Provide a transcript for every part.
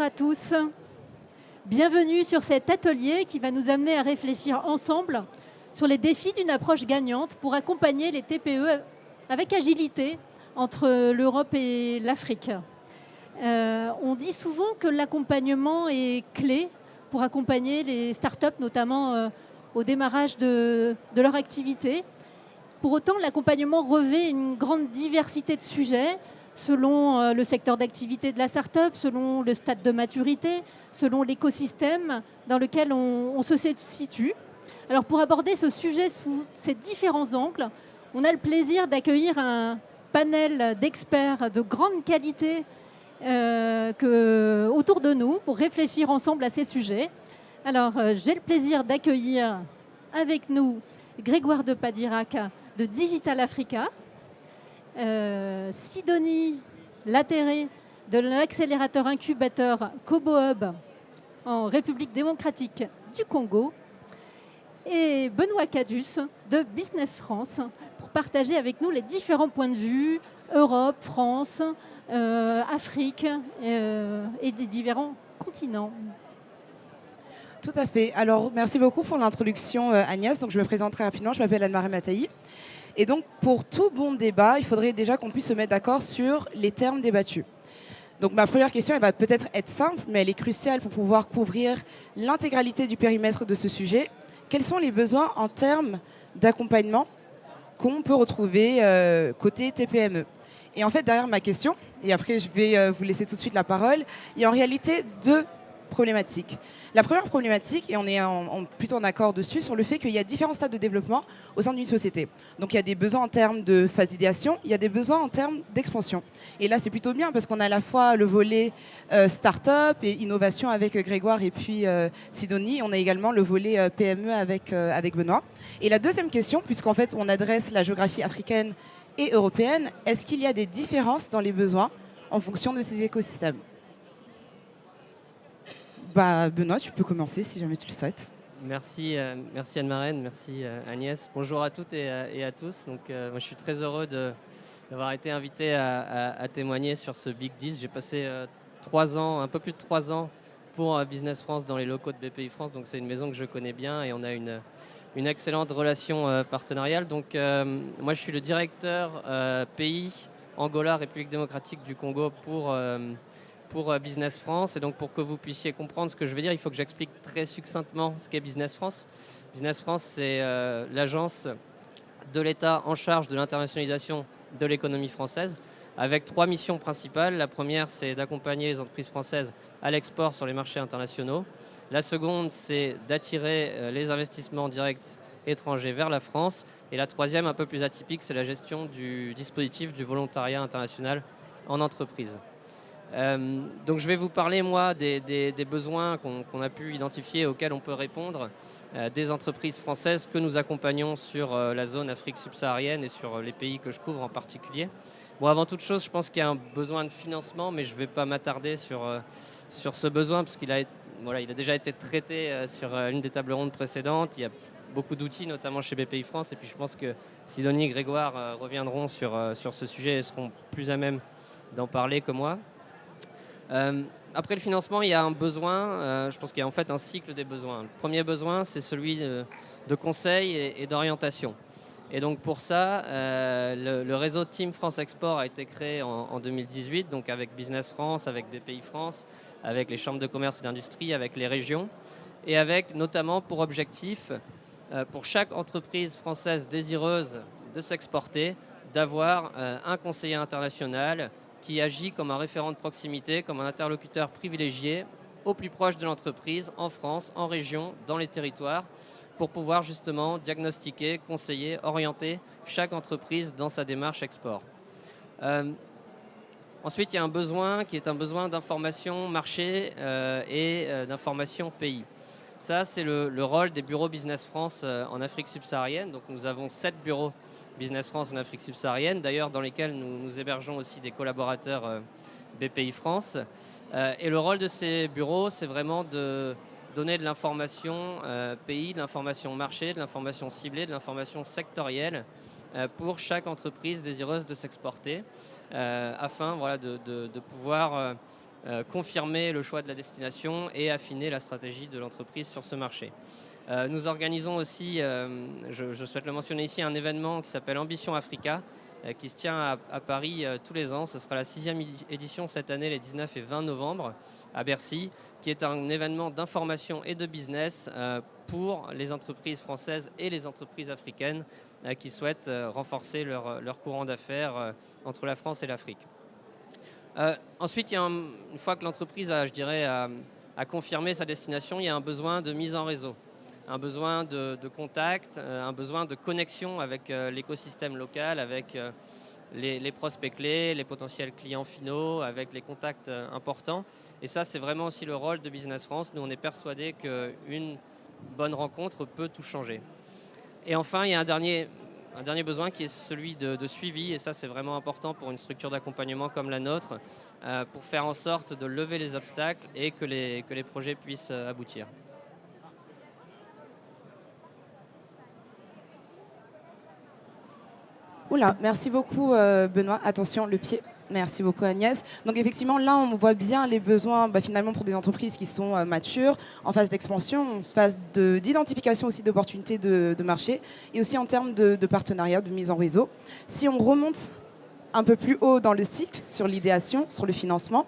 à tous. Bienvenue sur cet atelier qui va nous amener à réfléchir ensemble sur les défis d'une approche gagnante pour accompagner les TPE avec agilité entre l'Europe et l'Afrique. On dit souvent que l'accompagnement est clé pour accompagner les startups, notamment au démarrage de leur activité. Pour autant, l'accompagnement revêt une grande diversité de sujets selon le secteur d'activité de la start-up, selon le stade de maturité, selon l'écosystème dans lequel on se situe. Alors pour aborder ce sujet sous ces différents angles, on a le plaisir d'accueillir un panel d'experts de grande qualité autour de nous pour réfléchir ensemble à ces sujets. Alors j'ai le plaisir d'accueillir avec nous Grégoire de Padirac de Digital Africa, Sidonie Latéré de l'accélérateur incubateur CoboHub en République démocratique du Congo et Benoît Cadus de Business France pour partager avec nous les différents points de vue Europe, France, Afrique et des différents continents. Tout à fait. Alors, merci beaucoup pour l'introduction, Agnès. Donc, je me présenterai rapidement. Je m'appelle Anne-Marie Mataï. Et donc, pour tout bon débat, il faudrait déjà qu'on puisse se mettre d'accord sur les termes débattus. Donc, ma première question, elle va peut-être être simple, mais elle est cruciale pour pouvoir couvrir l'intégralité du périmètre de ce sujet. Quels sont les besoins en termes d'accompagnement qu'on peut retrouver côté TPME? Et en fait, derrière ma question, et après je vais vous laisser tout de suite la parole, il y a en réalité deux problématiques. La première problématique, et on est plutôt en accord dessus, sur le fait qu'il y a différents stades de développement au sein d'une société. Donc il y a des besoins en termes de phase d'idéation, il y a des besoins en termes d'expansion. Et là, c'est plutôt bien parce qu'on a à la fois le volet start-up et innovation avec Grégoire et puis Sidonie. On a également le volet PME avec Benoît. Et la deuxième question, puisqu'en fait, on adresse la géographie africaine et européenne, est-ce qu'il y a des différences dans les besoins en fonction de ces écosystèmes? Benoît, tu peux commencer si jamais tu le souhaites. Merci, merci Anne-Marie, merci Agnès. Bonjour à toutes et à tous. Donc, moi, je suis très heureux d'avoir été invité à témoigner sur ce Big 10. J'ai passé 3 ans, un peu plus de 3 ans pour Business France dans les locaux de BPI France. Donc c'est une maison que je connais bien et on a une excellente relation partenariale. Donc moi je suis le directeur pays Angola, République démocratique du Congo pour Business France. Et donc pour que vous puissiez comprendre ce que je veux dire, il faut que j'explique très succinctement ce qu'est Business France. Business France, c'est l'agence de l'État en charge de l'internationalisation de l'économie française, avec 3 missions principales. La première, c'est d'accompagner les entreprises françaises à l'export sur les marchés internationaux. La seconde, c'est d'attirer les investissements directs étrangers vers la France. Et la troisième, un peu plus atypique, c'est la gestion du dispositif du volontariat international en entreprise. Donc je vais vous parler, moi, des besoins qu'on a pu identifier, auxquels on peut répondre, des entreprises françaises que nous accompagnons sur la zone Afrique subsaharienne et sur les pays que je couvre en particulier. Bon, avant toute chose, je pense qu'il y a un besoin de financement, mais je ne vais pas m'attarder sur ce besoin, parce qu'il a déjà été traité sur une des tables rondes précédentes. Il y a beaucoup d'outils, notamment chez BPI France, et puis je pense que Sidonie et Grégoire reviendront sur ce sujet et seront plus à même d'en parler que moi. Après le financement, il y a un besoin, je pense qu'il y a en fait un cycle des besoins. Le premier besoin, c'est celui de conseil et d'orientation. Et donc pour ça, le réseau Team France Export a été créé en 2018, donc avec Business France, avec BPI France, avec les chambres de commerce et d'industrie, avec les régions, et avec notamment pour objectif, pour chaque entreprise française désireuse de s'exporter, d'avoir un conseiller international qui agit comme un référent de proximité, comme un interlocuteur privilégié au plus proche de l'entreprise, en France, en région, dans les territoires, pour pouvoir justement diagnostiquer, conseiller, orienter chaque entreprise dans sa démarche export. Ensuite, il y a un besoin qui est un besoin d'information marché et d'information pays. Ça, c'est le rôle des bureaux Business France en Afrique subsaharienne. Donc, nous avons 7 bureaux Business France en Afrique subsaharienne, d'ailleurs dans lesquels nous hébergeons aussi des collaborateurs BPI France. Et le rôle de ces bureaux, c'est vraiment de donner de l'information pays, de l'information marché, de l'information ciblée, de l'information sectorielle pour chaque entreprise désireuse de s'exporter, afin de pouvoir confirmer le choix de la destination et affiner la stratégie de l'entreprise sur ce marché. Nous organisons aussi, je souhaite le mentionner ici, un événement qui s'appelle Ambition Africa, qui se tient à Paris tous les ans. Ce sera la 6e édition cette année, les 19 et 20 novembre, à Bercy, qui est un événement d'information et de business pour les entreprises françaises et les entreprises africaines qui souhaitent renforcer leur courant d'affaires entre la France et l'Afrique. Ensuite, une fois que l'entreprise a confirmé sa destination, il y a un besoin de mise en réseau, un besoin de contact, un besoin de connexion avec l'écosystème local, avec les prospects clés, les potentiels clients finaux, avec les contacts importants. Et ça, c'est vraiment aussi le rôle de Business France. Nous, on est persuadés qu'une bonne rencontre peut tout changer. Et enfin, il y a un dernier besoin qui est celui de suivi, et ça c'est vraiment important pour une structure d'accompagnement comme la nôtre, pour faire en sorte de lever les obstacles et que les projets puissent aboutir. Oula, merci beaucoup Benoît. Attention, le pied. Merci beaucoup Agnès. Donc effectivement, là, on voit bien les besoins finalement pour des entreprises qui sont matures, en phase d'expansion, en phase d'identification aussi d'opportunités de marché, et aussi en termes de partenariat, de mise en réseau. Si on remonte un peu plus haut dans le cycle, sur l'idéation, sur le financement,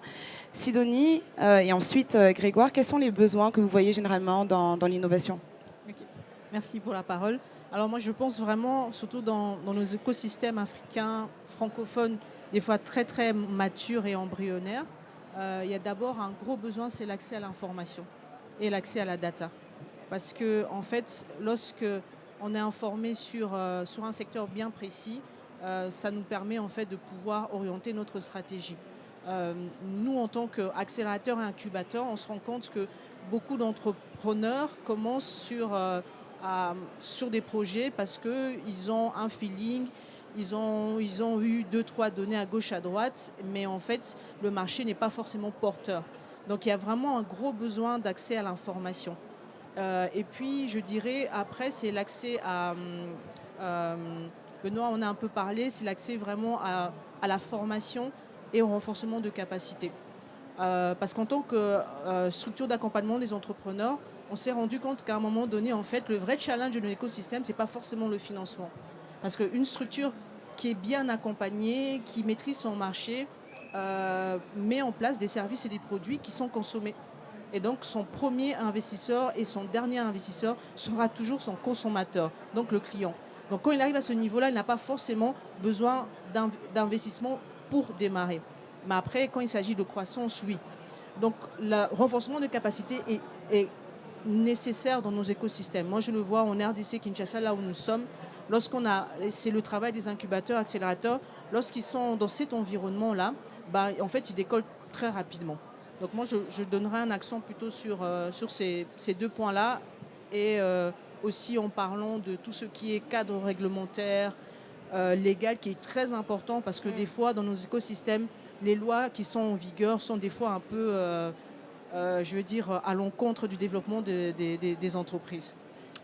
Sidonie et ensuite Grégoire, quels sont les besoins que vous voyez généralement dans l'innovation? Okay. Merci pour la parole. Alors moi, je pense vraiment, surtout dans nos écosystèmes africains, francophones, des fois très très matures et embryonnaires, il y a d'abord un gros besoin, c'est l'accès à l'information et l'accès à la data. Parce que en fait, lorsque on est informé sur un secteur bien précis, ça nous permet en fait de pouvoir orienter notre stratégie. Nous, en tant qu'accélérateur et incubateur, on se rend compte que beaucoup d'entrepreneurs commencent sur des projets parce qu'ils ont un feeling, ils ont eu 2-3 données à gauche, à droite, mais en fait, le marché n'est pas forcément porteur. Donc, il y a vraiment un gros besoin d'accès à l'information. Et puis, je dirais, après, c'est l'accès à... Benoît, on a un peu parlé, c'est l'accès vraiment à la formation et au renforcement de capacités. Parce qu'en tant que structure d'accompagnement des entrepreneurs, on s'est rendu compte qu'à un moment donné, en fait, le vrai challenge de l'écosystème, ce n'est pas forcément le financement. Parce qu'une structure qui est bien accompagnée, qui maîtrise son marché, met en place des services et des produits qui sont consommés. Et donc, son premier investisseur et son dernier investisseur sera toujours son consommateur, donc le client. Donc, quand il arrive à ce niveau-là, il n'a pas forcément besoin d'investissement pour démarrer. Mais après, quand il s'agit de croissance, oui. Donc, le renforcement de capacité est nécessaire dans nos écosystèmes. Moi, je le vois en RDC Kinshasa, là où nous sommes. C'est le travail des incubateurs, accélérateurs. Lorsqu'ils sont dans cet environnement-là, en fait, ils décollent très rapidement. Donc, moi, je donnerai un accent plutôt sur ces deux points-là. Et aussi en parlant de tout ce qui est cadre réglementaire, légal, qui est très important parce que des fois, dans nos écosystèmes, les lois qui sont en vigueur sont des fois un peu, je veux dire, à l'encontre du développement des entreprises.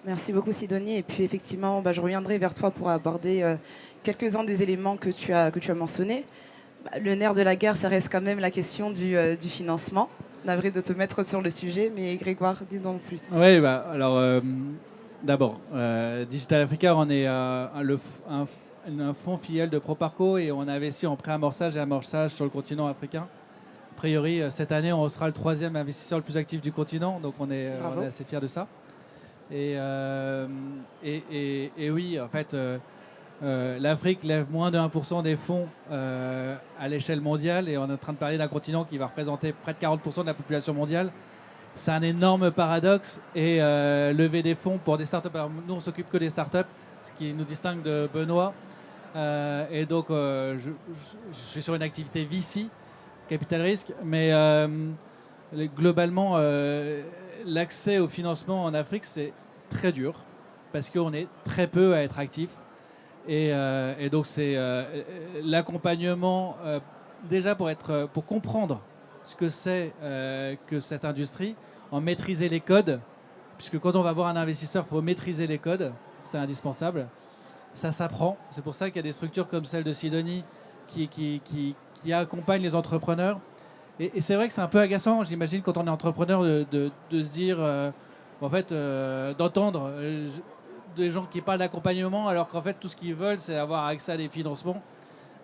Merci beaucoup Sidonie. Et puis effectivement, je reviendrai vers toi pour aborder quelques-uns des éléments que tu as mentionnés. Le nerf de la guerre, ça reste quand même la question du financement. Navré de te mettre sur le sujet, mais Grégoire, dis-nous plus. Oui, alors d'abord, Digital Africa, on est un fonds filial de Proparco et on investit en pré-amorçage et amorçage sur le continent africain. A priori, cette année, on sera le 3e investisseur le plus actif du continent, donc on est assez fiers de ça. Et oui, en fait, l'Afrique lève moins de 1% des fonds à l'échelle mondiale et on est en train de parler d'un continent qui va représenter près de 40% de la population mondiale. C'est un énorme paradoxe et lever des fonds pour des startups. Alors, nous, on s'occupe que des startups, ce qui nous distingue de Benoît. Et donc, je suis sur une activité VC, capital risque, mais globalement, l'accès au financement en Afrique, c'est très dur parce qu'on est très peu à être actif. Et donc, c'est l'accompagnement, déjà pour comprendre ce que c'est que cette industrie, en maîtriser les codes, puisque quand on va voir un investisseur, il faut maîtriser les codes, c'est indispensable. Ça s'apprend. C'est pour ça qu'il y a des structures comme celle de Sidonie qui accompagnent les entrepreneurs Et c'est vrai que c'est un peu agaçant, j'imagine, quand on est entrepreneur, de se dire, en fait, d'entendre des gens qui parlent d'accompagnement, alors qu'en fait, tout ce qu'ils veulent, c'est avoir accès à des financements.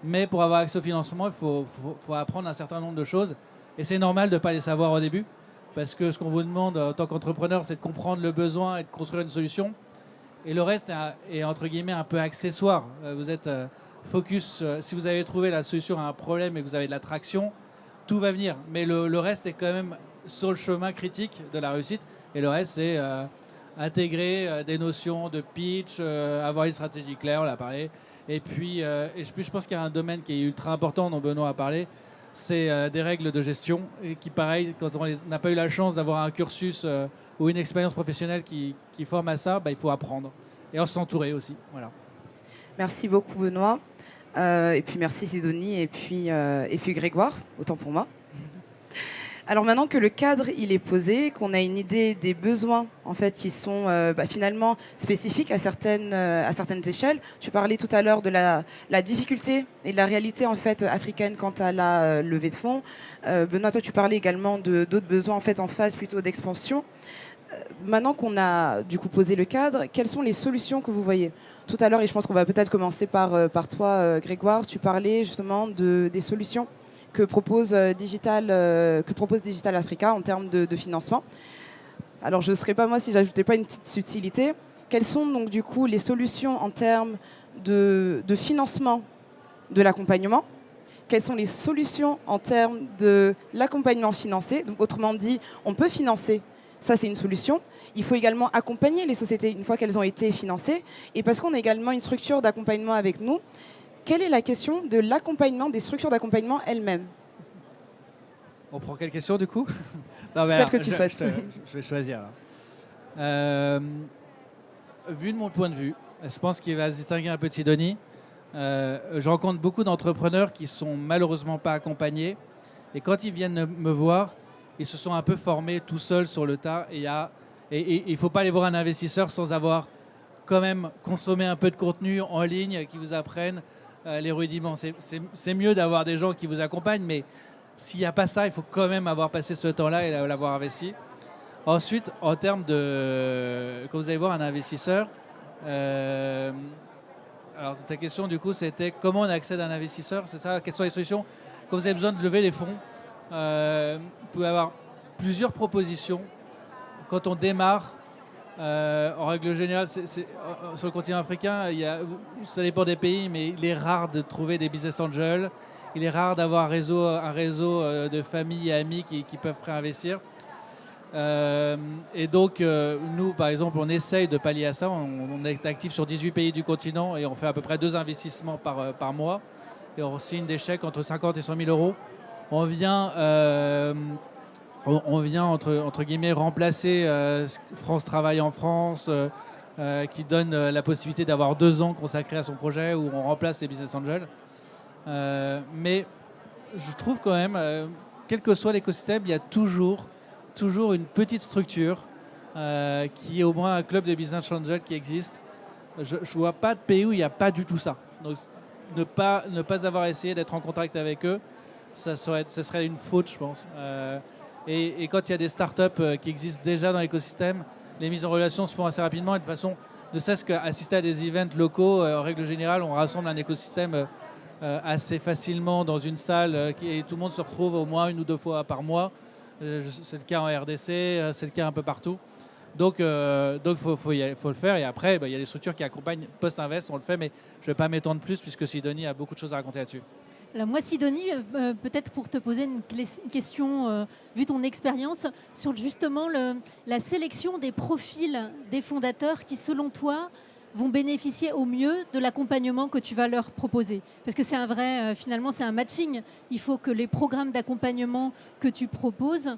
Mais pour avoir accès au financement, il faut apprendre un certain nombre de choses. Et c'est normal de ne pas les savoir au début, parce que ce qu'on vous demande en tant qu'entrepreneur, c'est de comprendre le besoin et de construire une solution. Et le reste est entre guillemets un peu accessoire. Vous êtes focus, si vous avez trouvé la solution à un problème et que vous avez de la traction, tout va venir. Mais le reste est quand même sur le chemin critique de la réussite. Et le reste, c'est intégrer des notions de pitch, avoir une stratégie claire, on l'a parlé. Et puis, je pense qu'il y a un domaine qui est ultra important dont Benoît a parlé, c'est des règles de gestion. Et qui, pareil, quand on n'a pas eu la chance d'avoir un cursus ou une expérience professionnelle qui forme à ça, il faut apprendre. Et en s'entourer aussi. Voilà. Merci beaucoup Benoît. Et puis merci Sidonie et puis Grégoire, autant pour moi. Alors maintenant que le cadre il est posé, qu'on a une idée des besoins en fait qui sont finalement spécifiques à certaines échelles. Tu parlais tout à l'heure de la difficulté et de la réalité en fait africaine quant à la levée de fonds. Benoît, toi tu parlais également d'autres besoins en fait en phase plutôt d'expansion. Maintenant qu'on a du coup posé le cadre, quelles sont les solutions que vous voyez tout à l'heure? Et je pense qu'on va peut-être commencer par toi, Grégoire. Tu parlais justement des solutions que propose Digital Africa en termes de financement. Alors je ne serais pas moi si j'ajoutais pas une petite subtilité. Quelles sont donc du coup les solutions en termes de financement de l'accompagnement? Quelles sont les solutions en termes de l'accompagnement financé? Donc autrement dit, on peut financer. Ça, c'est une solution. Il faut également accompagner les sociétés une fois qu'elles ont été financées. Et parce qu'on a également une structure d'accompagnement avec nous, quelle est la question de l'accompagnement, des structures d'accompagnement elles-mêmes? On prend quelle question du coup? Celle que tu souhaites. Je vais choisir. Vu de mon point de vue, je pense qu'il va se distinguer un peu de Sidonie. Je rencontre beaucoup d'entrepreneurs qui sont malheureusement pas accompagnés. Et quand ils viennent me voir, ils se sont un peu formés tout seuls sur le tas. Et il ne faut pas aller voir un investisseur sans avoir quand même consommé un peu de contenu en ligne qui vous apprennent les rudiments. C'est mieux d'avoir des gens qui vous accompagnent, mais s'il n'y a pas ça, il faut quand même avoir passé ce temps-là et l'avoir investi. Ensuite, en termes de... Quand vous allez voir un investisseur, alors ta question du coup c'était comment on accède à un investisseur, c'est ça? Quelles sont les solutions? Quand vous avez besoin de lever des fonds, vous pouvez avoir plusieurs propositions. Quand on démarre, en règle générale, sur le continent africain, ça dépend des pays, mais il est rare de trouver des business angels. Il est rare d'avoir un réseau de familles et amis qui peuvent préinvestir. Et donc, nous, par exemple, on essaye de pallier à ça. On est actif sur 18 pays du continent et on fait à peu près 2 investissements par mois. Et on signe des chèques entre 50 et 100 000 euros. On vient entre guillemets, remplacer France Travail en France, qui donne la possibilité d'avoir 2 ans consacrés à son projet, où on remplace les business angels. Mais je trouve quand même, quel que soit l'écosystème, il y a toujours une petite structure qui est au moins un club de business angels qui existe. Je ne vois pas de pays où il n'y a pas du tout ça. Donc ne pas avoir essayé d'être en contact avec eux, ça serait une faute, je pense. Et quand il y a des startups qui existent déjà dans l'écosystème, les mises en relation se font assez rapidement. Et de toute façon, ne serait-ce qu'assister à des events locaux, en règle générale, on rassemble un écosystème assez facilement dans une salle et tout le monde se retrouve au moins 1 ou 2 fois par mois. C'est le cas en RDC, c'est le cas un peu partout. Donc faut le faire. Et après, il y a des structures qui accompagnent post-invest, on le fait, mais je ne vais pas m'étendre plus puisque Sidonie a beaucoup de choses à raconter là-dessus. Alors moi, Sidonie, peut-être pour te poser une question, vu ton expérience, sur justement la sélection des profils des fondateurs qui, selon toi, vont bénéficier au mieux de l'accompagnement que tu vas leur proposer. Parce que c'est un vrai, finalement, c'est un matching. Il faut que les programmes d'accompagnement que tu proposes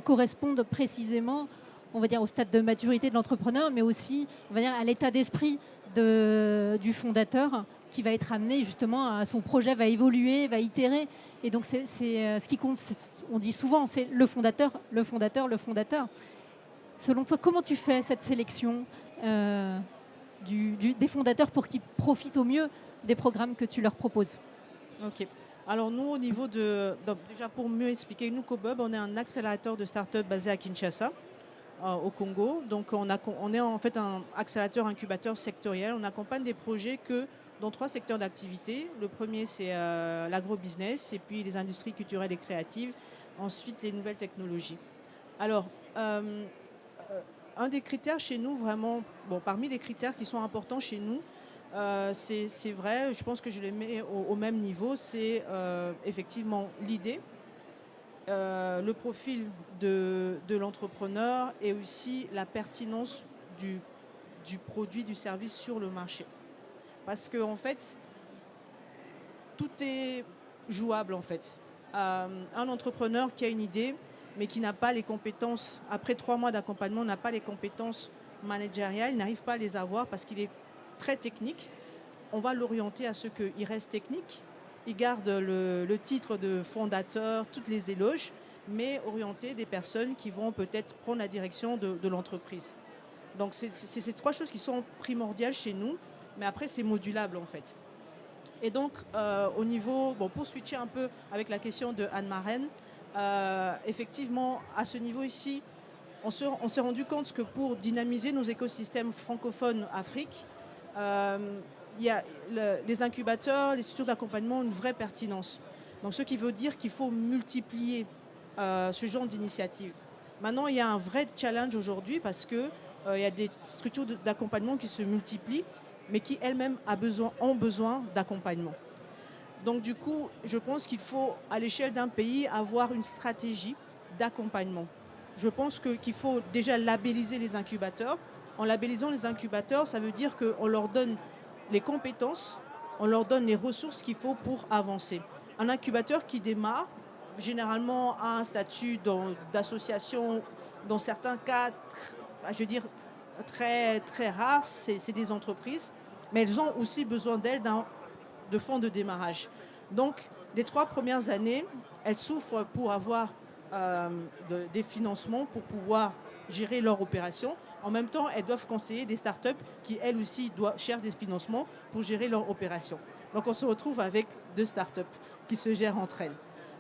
correspondent précisément, on va dire, au stade de maturité de l'entrepreneur, mais aussi, on va dire, à l'état d'esprit du fondateur, qui va être amené justement à son projet, va évoluer, va itérer. Et donc, c'est ce qui compte, on dit souvent, c'est le fondateur. Selon toi, comment tu fais cette sélection des fondateurs pour qu'ils profitent au mieux des programmes que tu leur proposes? Ok. Alors nous, au niveau donc, déjà pour mieux expliquer, nous, Cobub, on est un accélérateur de start-up basé à Kinshasa, au Congo. Donc on est en fait un accélérateur incubateur sectoriel. On accompagne des projets dans 3 secteurs d'activité. Le premier, c'est l'agrobusiness, et puis les industries culturelles et créatives. Ensuite, les nouvelles technologies. Alors, un des critères chez nous, vraiment, parmi les critères qui sont importants chez nous, c'est vrai, je pense que je les mets au même niveau, c'est effectivement l'idée, le profil de l'entrepreneur et aussi la pertinence du produit, du service sur le marché. Parce qu'en fait, tout est jouable en fait. Un entrepreneur qui a une idée, mais qui n'a pas les compétences, après 3 mois d'accompagnement, n'a pas les compétences managériales, il n'arrive pas à les avoir parce qu'il est très technique. On va l'orienter à ce qu'il reste technique, il garde le titre de fondateur, toutes les éloges, mais orienter des personnes qui vont peut-être prendre la direction de l'entreprise. Donc c'est ces 3 choses qui sont primordiales chez nous, mais après c'est modulable en fait. Et donc, au niveau, pour switcher un peu avec la question de Anne-Marraine, effectivement, à ce niveau ici, on s'est rendu compte que pour dynamiser nos écosystèmes francophones Afrique, il y a les incubateurs, les structures d'accompagnement ont une vraie pertinence. Donc, ce qui veut dire qu'il faut multiplier ce genre d'initiatives. Maintenant, il y a un vrai challenge aujourd'hui parce qu'il y a des structures d'accompagnement qui se multiplient, mais qui elles-mêmes ont besoin d'accompagnement. Donc du coup, je pense qu'il faut, à l'échelle d'un pays, avoir une stratégie d'accompagnement. Je pense qu'il faut déjà labelliser les incubateurs. En labellisant les incubateurs, ça veut dire qu'on leur donne les compétences, on leur donne les ressources qu'il faut pour avancer. Un incubateur qui démarre, généralement a un statut d'association, dans certains cas, je veux dire, très, très rares, c'est des entreprises, mais elles ont aussi besoin d'aide de fonds de démarrage. Donc, les 3 premières années, elles souffrent pour avoir des financements pour pouvoir gérer leur opération. En même temps, elles doivent conseiller des startups qui, elles aussi, cherchent des financements pour gérer leur opération. Donc, on se retrouve avec 2 startups qui se gèrent entre elles.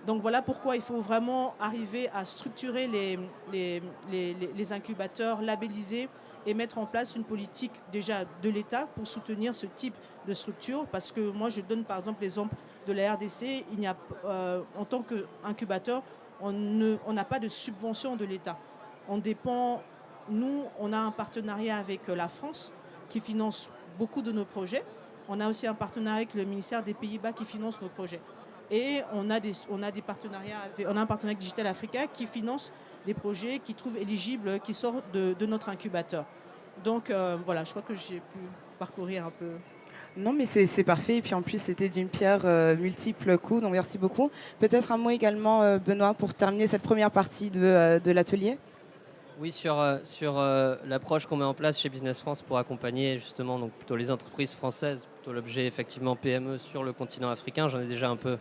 Donc, voilà pourquoi il faut vraiment arriver à structurer les incubateurs, labelliser et mettre en place une politique déjà de l'État pour soutenir ce type de structure. Parce que moi, je donne par exemple l'exemple de la RDC. En tant qu'incubateur, on n'a pas de subvention de l'État. On dépend, nous, on a un partenariat avec la France qui finance beaucoup de nos projets. On a aussi un partenariat avec le ministère des Pays-Bas qui finance nos projets. Et on a des partenariats, on a un partenariat avec Digital Africa qui finance des projets qui trouvent éligibles, qui sortent de notre incubateur. Donc voilà, je crois que j'ai pu parcourir un peu. Non, mais c'est parfait. Et puis en plus, c'était d'une pierre multiples coups. Donc merci beaucoup. Peut-être un mot également, Benoît, pour terminer cette première partie de l'atelier. Oui, sur l'approche qu'on met en place chez Business France pour accompagner justement donc plutôt les entreprises françaises, plutôt l'objet effectivement PME sur le continent africain. J'en ai déjà un peu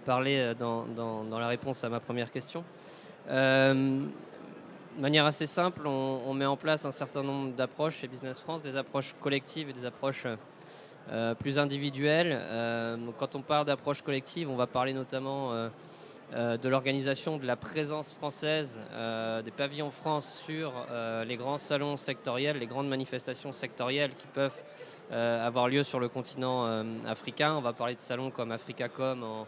parlé dans la réponse à ma première question. De manière assez simple, on met en place un certain nombre d'approches chez Business France, des approches collectives et des approches plus individuelles. Donc quand on parle d'approche collective, on va parler notamment de l'organisation de la présence française des pavillons France sur les grands salons sectoriels, les grandes manifestations sectorielles qui peuvent avoir lieu sur le continent africain. On va parler de salons comme Africacom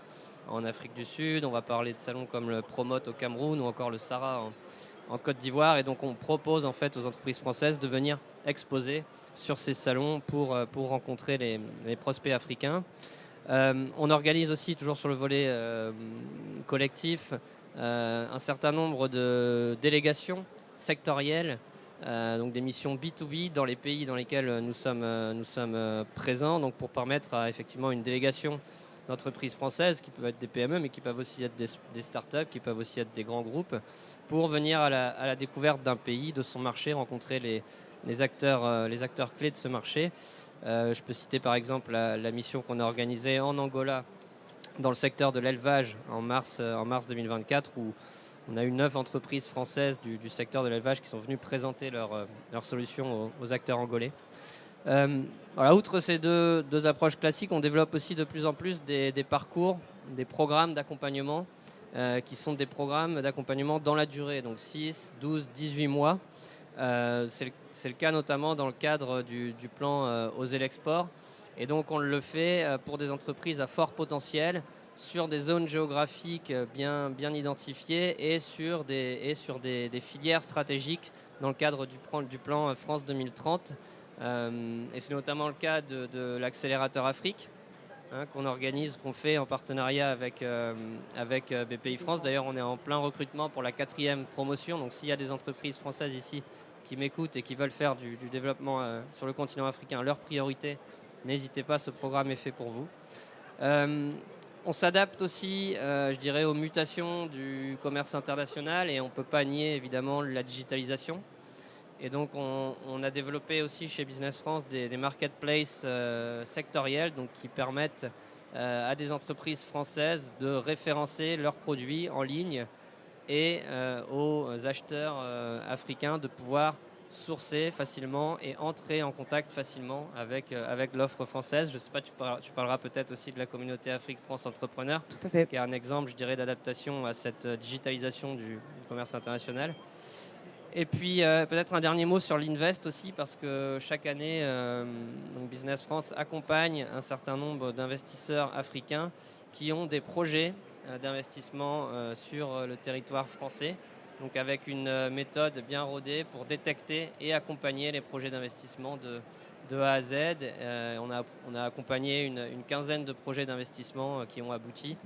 en Afrique du Sud, on va parler de salons comme le Promote au Cameroun ou encore le Sara en Côte d'Ivoire. Et donc on propose en fait aux entreprises françaises de venir exposer sur ces salons pour rencontrer les prospects africains. On organise aussi, toujours sur le volet collectif, un certain nombre de délégations sectorielles, donc des missions B2B dans les pays dans lesquels nous sommes présents, donc pour permettre à effectivement une délégation d'entreprises françaises qui peuvent être des PME, mais qui peuvent aussi être des startups, qui peuvent aussi être des grands groupes, pour venir à la découverte d'un pays, de son marché, rencontrer les acteurs clés de ce marché. Je peux citer par exemple la mission qu'on a organisée en Angola dans le secteur de l'élevage en mars 2024, où on a eu 9 entreprises françaises du secteur de l'élevage qui sont venues présenter leurs solutions aux acteurs angolais. Voilà, outre ces deux approches classiques, on développe aussi de plus en plus des parcours programmes d'accompagnement qui sont des programmes d'accompagnement dans la durée, donc 6, 12, 18 mois. C'est le cas notamment dans le cadre du plan Oser l'export. Et donc on le fait pour des entreprises à fort potentiel, sur des zones géographiques bien identifiées et sur des filières stratégiques dans le cadre du plan France 2030. Et c'est notamment le cas de l'accélérateur Afrique, qu'on fait en partenariat avec BPI France. D'ailleurs, on est en plein recrutement pour la 4e promotion. Donc s'il y a des entreprises françaises ici qui m'écoutent et qui veulent faire du développement sur le continent africain, leur priorité, n'hésitez pas, ce programme est fait pour vous. On s'adapte aussi, je dirais, aux mutations du commerce international et on ne peut pas nier évidemment la digitalisation. Et donc on a développé aussi chez Business France des marketplaces sectoriels, donc qui permettent à des entreprises françaises de référencer leurs produits en ligne et aux acheteurs africains de pouvoir sourcer facilement et entrer en contact facilement avec l'offre française. Je ne sais pas, tu parleras peut-être aussi de la communauté Afrique France Entrepreneur, Tout à fait. qui est un exemple, je dirais, d'adaptation à cette digitalisation du commerce international. Et puis peut-être un dernier mot sur l'Invest aussi, parce que chaque année, donc Business France accompagne un certain nombre d'investisseurs africains qui ont des projets d'investissement sur le territoire français, donc avec une méthode bien rodée pour détecter et accompagner les projets d'investissement de A à Z. On a accompagné une quinzaine de projets d'investissement qui ont abouti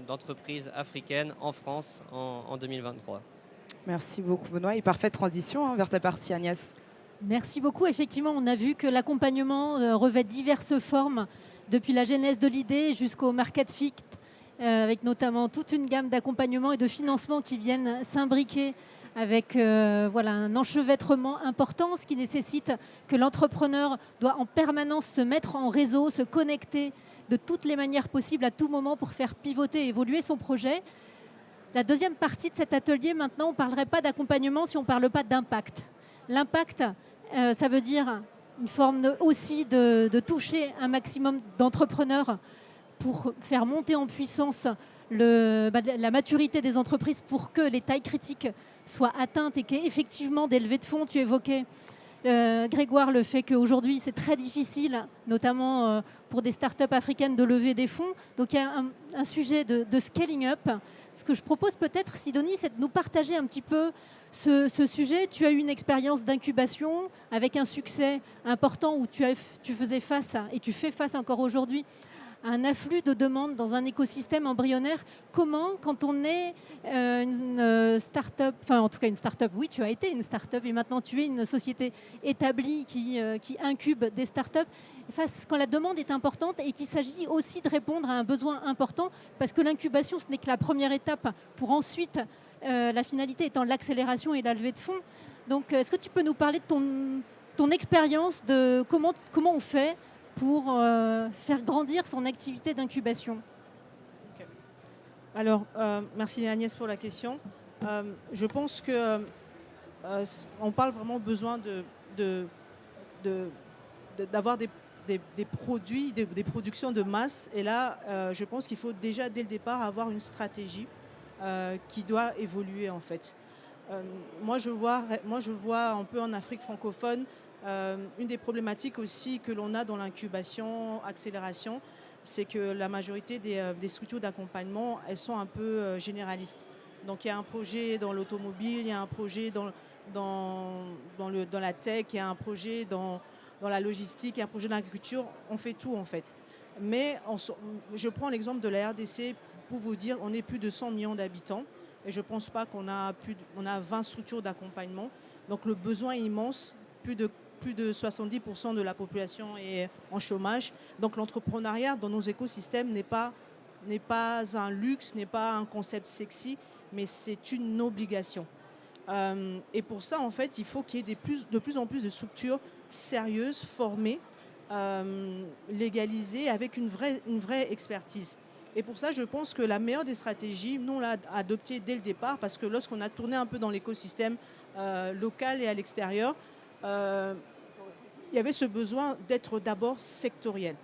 d'entreprises africaines en France en 2023. Merci beaucoup Benoît et parfaite transition vers ta partie Agnès. Merci beaucoup. Effectivement, on a vu que l'accompagnement revêt diverses formes, depuis la genèse de l'idée jusqu'au market fit, avec notamment toute une gamme d'accompagnement et de financement qui viennent s'imbriquer avec un enchevêtrement important, ce qui nécessite que l'entrepreneur doit en permanence se mettre en réseau, se connecter de toutes les manières possibles à tout moment pour faire pivoter et évoluer son projet. La deuxième partie de cet atelier, maintenant, on ne parlerait pas d'accompagnement si on ne parle pas d'impact. L'impact, ça veut dire une forme aussi de toucher un maximum d'entrepreneurs pour faire monter en puissance la maturité des entreprises pour que les tailles critiques soient atteintes et qu'il y ait effectivement des levées de fonds. Tu évoquais, Grégoire, le fait qu'aujourd'hui, c'est très difficile, notamment pour des startups africaines, de lever des fonds. Donc il y a un sujet de scaling up. Ce que je propose peut-être, Sidonie, c'est de nous partager un petit peu ce sujet. Tu as eu une expérience d'incubation avec un succès important où tu faisais face et tu fais face encore aujourd'hui à un afflux de demandes dans un écosystème embryonnaire. Comment, quand on est une start-up, enfin en tout cas une start-up, oui, tu as été une start-up et maintenant tu es une société établie qui incube des start-up, quand la demande est importante et qu'il s'agit aussi de répondre à un besoin important, parce que l'incubation, ce n'est que la première étape pour ensuite, la finalité étant l'accélération et la levée de fonds. Donc, est-ce que tu peux nous parler de ton expérience, de comment on fait pour faire grandir son activité d'incubation? Okay. Alors, merci Agnès pour la question. Je pense que on parle vraiment besoin d'avoir des produits, des productions de masse. Et là, je pense qu'il faut déjà, dès le départ, avoir une stratégie qui doit évoluer, en fait. Moi, je vois un peu en Afrique francophone, une des problématiques aussi que l'on a dans l'incubation, accélération, c'est que la majorité des structures d'accompagnement, elles sont un peu généralistes. Donc, il y a un projet dans l'automobile, il y a un projet dans la tech, il y a un projet dans la logistique, il y a un projet dans l'agriculture. On fait tout, en fait. Mais je prends l'exemple de la RDC pour vous dire, on est plus de 100 millions d'habitants et je ne pense pas qu'on a on a 20 structures d'accompagnement. Donc, le besoin est immense. Plus de 70% de la population est en chômage. Donc l'entrepreneuriat dans nos écosystèmes n'est pas un luxe, n'est pas un concept sexy, mais c'est une obligation. Et pour ça, en fait, il faut qu'il y ait de plus en plus de structures sérieuses, formées, légalisées, avec une vraie expertise. Et pour ça, je pense que la meilleure des stratégies, nous on l'a adoptée dès le départ, parce que lorsqu'on a tourné un peu dans l'écosystème local et à l'extérieur, il y avait ce besoin d'être d'abord sectoriel.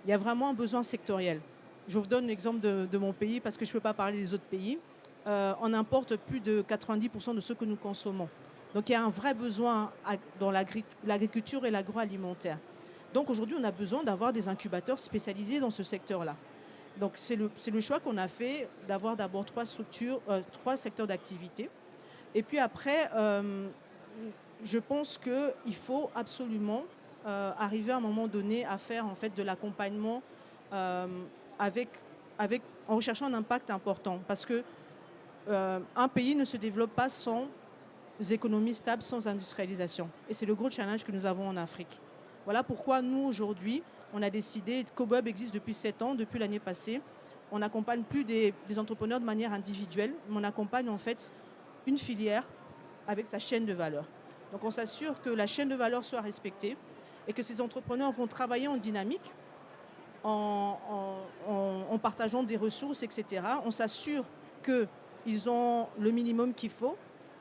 Il y a vraiment un besoin sectoriel. Je vous donne l'exemple de mon pays parce que je ne peux pas parler des autres pays. On importe plus de 90% de ce que nous consommons. Donc il y a un vrai besoin dans l'agriculture et l'agroalimentaire. Donc aujourd'hui, on a besoin d'avoir des incubateurs spécialisés dans ce secteur-là. Donc c'est le choix qu'on a fait d'avoir d'abord trois secteurs d'activité. Et puis après, je pense qu'il faut absolument arriver à un moment donné à faire en fait de l'accompagnement en recherchant un impact important. Parce que un pays ne se développe pas sans économies stables, sans industrialisation. Et c'est le gros challenge que nous avons en Afrique. Voilà pourquoi nous, aujourd'hui, on a décidé, CoBob existe depuis 7 ans, depuis l'année passée. On n'accompagne plus des entrepreneurs de manière individuelle, mais on accompagne en fait une filière avec sa chaîne de valeur. Donc on s'assure que la chaîne de valeur soit respectée et que ces entrepreneurs vont travailler en dynamique, en partageant des ressources, etc. On s'assure qu'ils ont le minimum qu'il faut,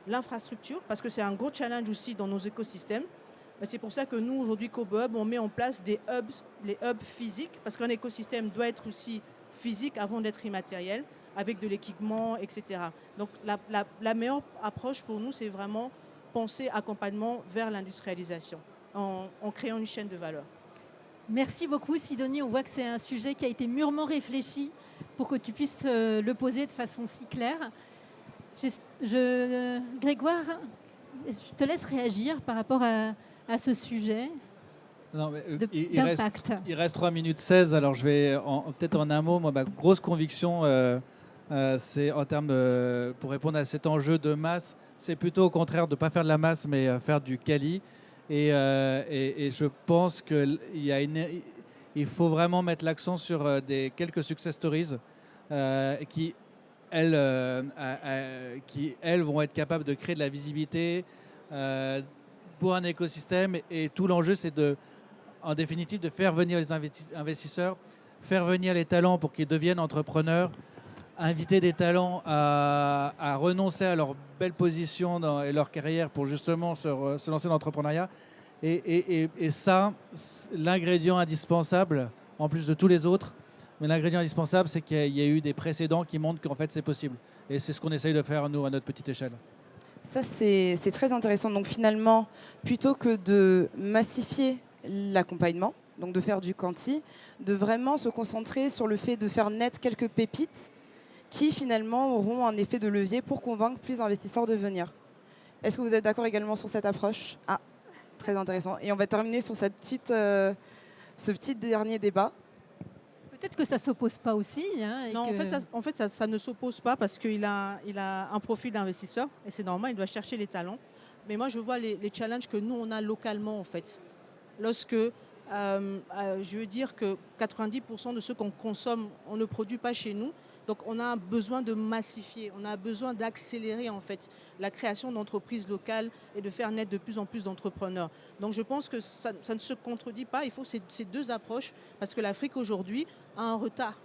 l'infrastructure, parce que c'est un gros challenge aussi dans nos écosystèmes. C'est pour ça que nous, aujourd'hui, CoBob, on met en place des hubs, les hubs physiques, parce qu'un écosystème doit être aussi physique avant d'être immatériel, avec de l'équipement, etc. Donc la meilleure approche pour nous, c'est vraiment penser accompagnement vers l'industrialisation, en créant une chaîne de valeur. Merci beaucoup Sidonie, on voit que c'est un sujet qui a été mûrement réfléchi pour que tu puisses le poser de façon si claire. Grégoire, je te laisse réagir par rapport à ce sujet d'impact. Il reste 3 minutes 16, alors je vais peut-être en un mot. Moi, ma grosse conviction, c'est en termes pour répondre à cet enjeu de masse, c'est plutôt au contraire de ne pas faire de la masse, mais faire du quali. Et je pense qu'il faut vraiment mettre l'accent sur quelques success stories qui, elles, vont être capables de créer de la visibilité pour un écosystème. Et tout l'enjeu, c'est en définitive de faire venir les investisseurs, faire venir les talents pour qu'ils deviennent entrepreneurs, inviter des talents à renoncer à leur belle position et leur carrière pour justement se lancer dans l'entrepreneuriat. Et ça, l'ingrédient indispensable, en plus de tous les autres, mais l'ingrédient indispensable, c'est qu'il y a eu des précédents qui montrent qu'en fait c'est possible. Et c'est ce qu'on essaye de faire, nous, à notre petite échelle. Ça, c'est très intéressant. Donc finalement, plutôt que de massifier l'accompagnement, donc de faire du quanti, de vraiment se concentrer sur le fait de faire naître quelques pépites qui finalement auront un effet de levier pour convaincre plus d'investisseurs de venir. Est-ce que vous êtes d'accord également sur cette approche? Ah, très intéressant. Et on va terminer sur ce petit dernier débat. Peut-être que ça ne s'oppose pas aussi. Non, en fait, ça ne s'oppose pas parce qu'il a un profil d'investisseur et c'est normal, il doit chercher les talents. Mais moi, je vois les challenges que nous, on a localement, en fait. Lorsque, je veux dire que 90% de ce qu'on consomme, on ne produit pas chez nous. Donc, on a besoin de massifier, on a besoin d'accélérer, en fait, la création d'entreprises locales et de faire naître de plus en plus d'entrepreneurs. Donc, je pense que ça ne se contredit pas. Il faut ces deux approches parce que l'Afrique, aujourd'hui, a un retard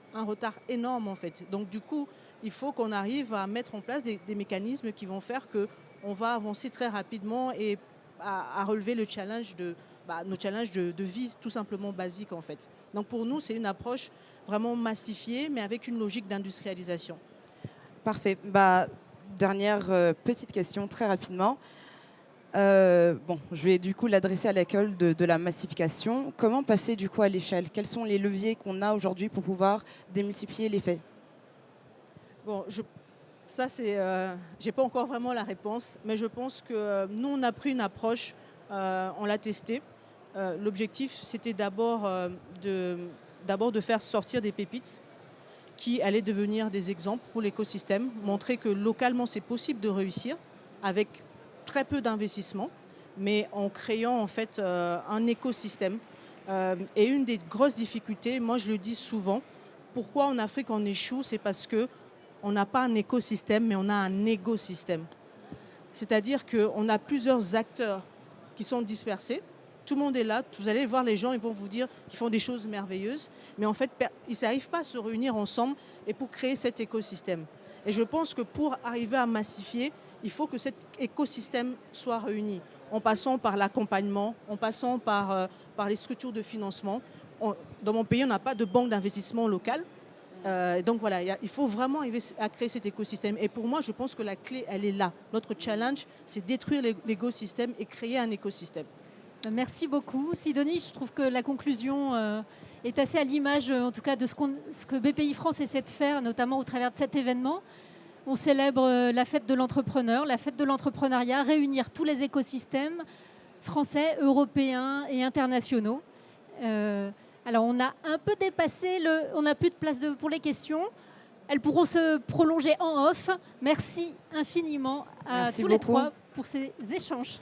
énorme, en fait. Donc, du coup, il faut qu'on arrive à mettre en place des mécanismes qui vont faire qu'on va avancer très rapidement et à relever le challenge nos challenges de vie tout simplement basiques, en fait. Donc, pour nous, c'est une approche vraiment massifiée, mais avec une logique d'industrialisation. Parfait. Dernière petite question, très rapidement. Je vais du coup l'adresser à l'école de la massification. Comment passer du coup à l'échelle? Quels sont les leviers qu'on a aujourd'hui pour pouvoir démultiplier l'effet? Bon, j'ai pas encore vraiment la réponse, mais je pense que nous, on a pris une approche, on l'a testé. L'objectif, c'était d'abord de faire sortir des pépites qui allaient devenir des exemples pour l'écosystème, montrer que localement, c'est possible de réussir avec très peu d'investissement, mais en créant en fait un écosystème. Et une des grosses difficultés, moi je le dis souvent, pourquoi en Afrique on échoue, c'est parce qu'on n'a pas un écosystème, mais on a un égosystème. C'est-à-dire qu'on a plusieurs acteurs qui sont dispersés. Tout le monde est là, vous allez voir les gens, ils vont vous dire qu'ils font des choses merveilleuses, mais en fait, ils n'arrivent pas à se réunir ensemble et pour créer cet écosystème. Et je pense que pour arriver à massifier, il faut que cet écosystème soit réuni, en passant par l'accompagnement, en passant par les structures de financement. Dans mon pays, on n'a pas de banque d'investissement locale. Donc voilà, il faut vraiment arriver à créer cet écosystème. Et pour moi, je pense que la clé, elle est là. Notre challenge, c'est détruire l'écosystème et créer un écosystème. Merci beaucoup. Sidonie, je trouve que la conclusion est assez à l'image, en tout cas, de ce que BPI France essaie de faire, notamment au travers de cet événement. On célèbre la fête de l'entrepreneur, la fête de l'entrepreneuriat, réunir tous les écosystèmes français, européens et internationaux. Alors, on a un peu dépassé, on n'a plus de place pour les questions. Elles pourront se prolonger en off. Merci infiniment à tous les trois pour ces échanges.